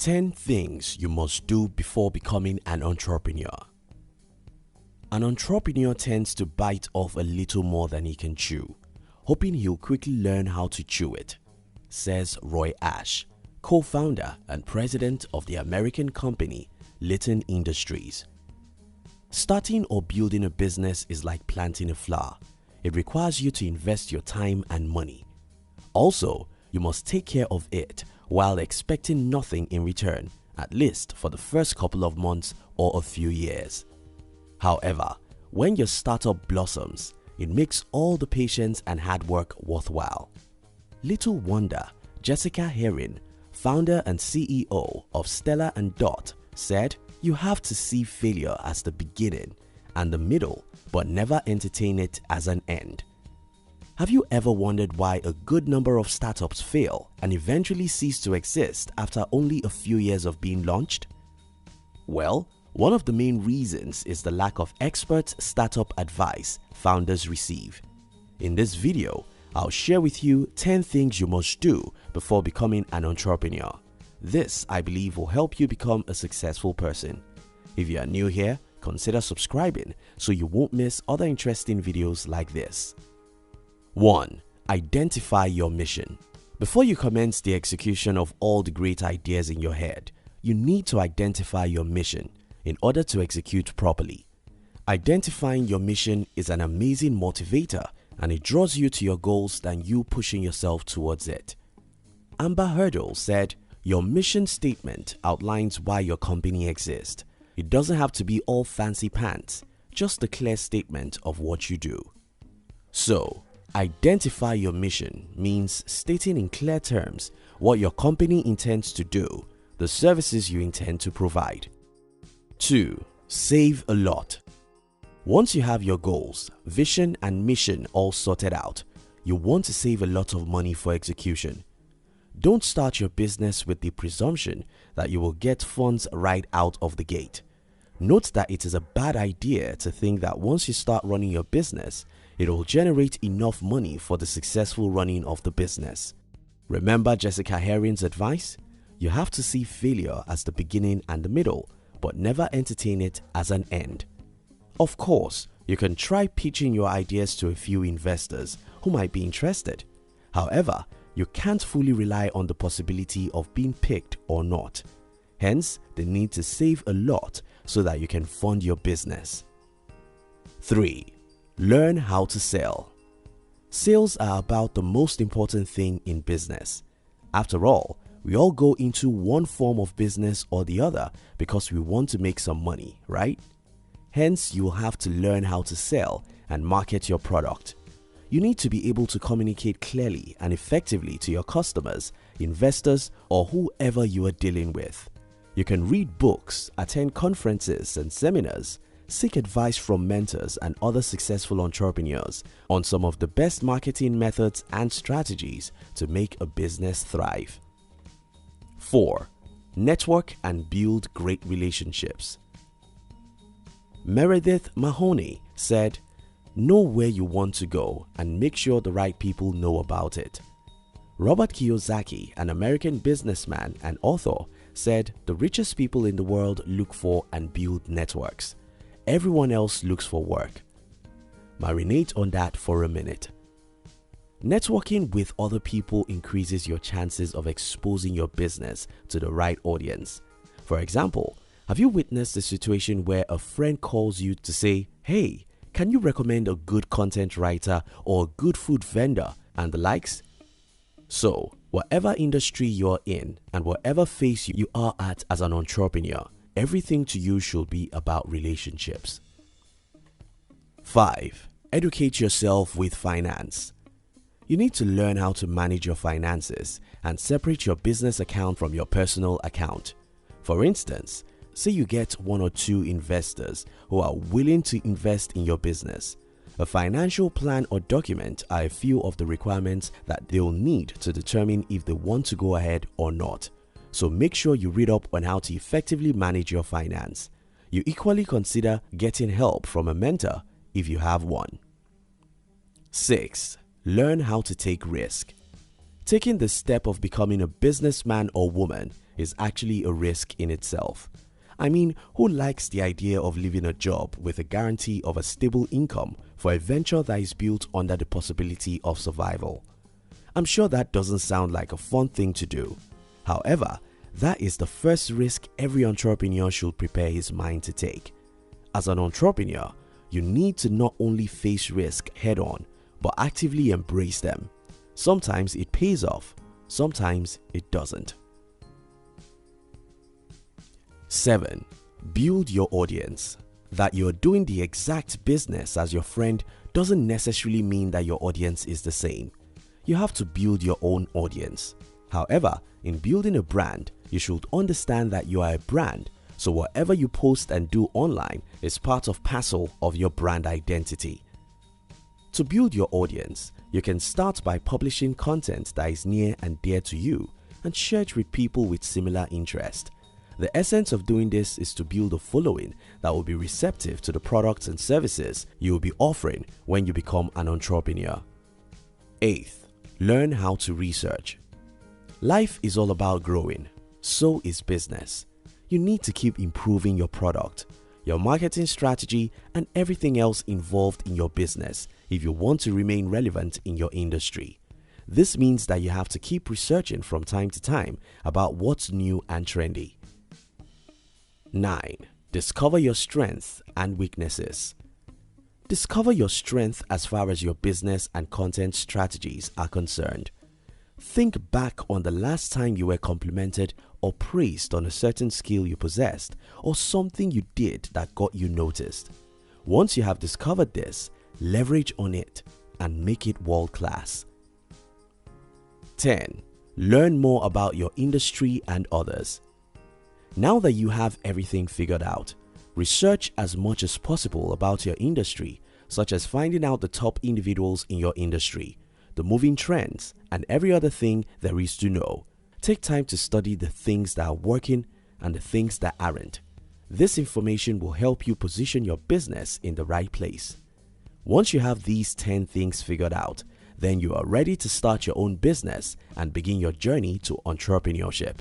10 things you must do before becoming an entrepreneur. An entrepreneur tends to bite off a little more than he can chew, hoping he'll quickly learn how to chew it, says Roy Ash, co-founder and president of the American company learn Industries. Starting or building a business is like planting a flower. It requires you to invest your time and money. Also, you must take care of it while expecting nothing in return, at least for the first couple of months or a few years. However, when your startup blossoms, it makes all the patience and hard work worthwhile. Little wonder, Jessica Herring, founder and CEO of Stella & Dot, said, "You have to see failure as the beginning and the middle, but never entertain it as an end." Have you ever wondered why a good number of startups fail and eventually cease to exist after only a few years of being launched? Well, one of the main reasons is the lack of expert startup advice founders receive. In this video, I'll share with you 10 things you must do before becoming an entrepreneur. This, I believe, will help you become a successful person. If you are new here, consider subscribing so you won't miss other interesting videos like this. 1. Identify your mission. Before you commence the execution of all the great ideas in your head, you need to identify your mission in order to execute properly. Identifying your mission is an amazing motivator, and it draws you to your goals than you pushing yourself towards it. Amber Hurdle said, "Your mission statement outlines why your company exists. It doesn't have to be all fancy pants, just a clear statement of what you do." So, identify your mission means stating in clear terms what your company intends to do, the services you intend to provide. 2. Save a lot. Once you have your goals, vision and mission all sorted out, you want to save a lot of money for execution. Don't start your business with the presumption that you will get funds right out of the gate. Note that it is a bad idea to think that once you start running your business, it will generate enough money for the successful running of the business. Remember Jessica Herring's advice? You have to see failure as the beginning and the middle, but never entertain it as an end. Of course, you can try pitching your ideas to a few investors who might be interested. However, you can't fully rely on the possibility of being picked or not. Hence, the need to save a lot so that you can fund your business. 3. Learn how to sell. Sales are about the most important thing in business. After all, we all go into one form of business or the other because we want to make some money, right? Hence, you will have to learn how to sell and market your product. You need to be able to communicate clearly and effectively to your customers, investors, or whoever you are dealing with. You can read books, attend conferences and seminars, seek advice from mentors and other successful entrepreneurs on some of the best marketing methods and strategies to make a business thrive. 4. Network and build great relationships. Meredith Mahoney said, "Know where you want to go and make sure the right people know about it." Robert Kiyosaki, an American businessman and author, said, "The richest people in the world look for and build networks. Everyone else looks for work." Marinate on that for a minute. Networking with other people increases your chances of exposing your business to the right audience. For example, have you witnessed a situation where a friend calls you to say, "Hey, can you recommend a good content writer or a good food vendor," and the likes? So, whatever industry you're in and whatever phase you are at as an entrepreneur, everything to you should be about relationships. 5. Educate yourself with finance. You need to learn how to manage your finances and separate your business account from your personal account. For instance, say you get one or two investors who are willing to invest in your business. A financial plan or document are a few of the requirements that they'll need to determine if they want to go ahead or not. So make sure you read up on how to effectively manage your finance. You equally consider getting help from a mentor if you have one. 6. Learn how to take risk. Taking the step of becoming a businessman or woman is actually a risk in itself. I mean, who likes the idea of leaving a job with a guarantee of a stable income for a venture that is built under the possibility of survival? I'm sure that doesn't sound like a fun thing to do. However, that is the first risk every entrepreneur should prepare his mind to take. As an entrepreneur, you need to not only face risk head-on, but actively embrace them. Sometimes it pays off, sometimes it doesn't. 7. Build your audience. That you're doing the exact business as your friend doesn't necessarily mean that your audience is the same. You have to build your own audience. However, in building a brand, you should understand that you are a brand, so whatever you post and do online is part of parcel of your brand identity. To build your audience, you can start by publishing content that is near and dear to you and share it with people with similar interest. The essence of doing this is to build a following that will be receptive to the products and services you will be offering when you become an entrepreneur. 8. Learn how to research. Life is all about growing, so is business. You need to keep improving your product, your marketing strategy, and everything else involved in your business if you want to remain relevant in your industry. This means that you have to keep researching from time to time about what's new and trendy. 9. Discover your strengths and weaknesses. Discover your strength as far as your business and content strategies are concerned. Think back on the last time you were complimented or praised on a certain skill you possessed or something you did that got you noticed. Once you have discovered this, leverage on it and make it world-class. 10. Learn more about your industry and others. Now that you have everything figured out, research as much as possible about your industry, such as finding out the top individuals in your industry, the moving trends, and every other thing there is to know. Take time to study the things that are working and the things that aren't. This information will help you position your business in the right place. Once you have these 10 things figured out, then you are ready to start your own business and begin your journey to entrepreneurship.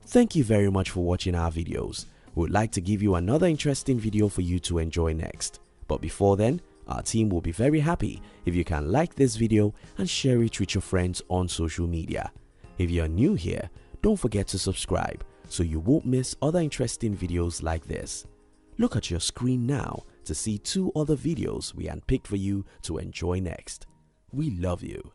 Thank you very much for watching our videos. We would like to give you another interesting video for you to enjoy next. But before then, our team will be very happy if you can like this video and share it with your friends on social media. If you are new here, don't forget to subscribe so you won't miss other interesting videos like this. Look at your screen now to see 2 other videos we handpicked for you to enjoy next. We love you.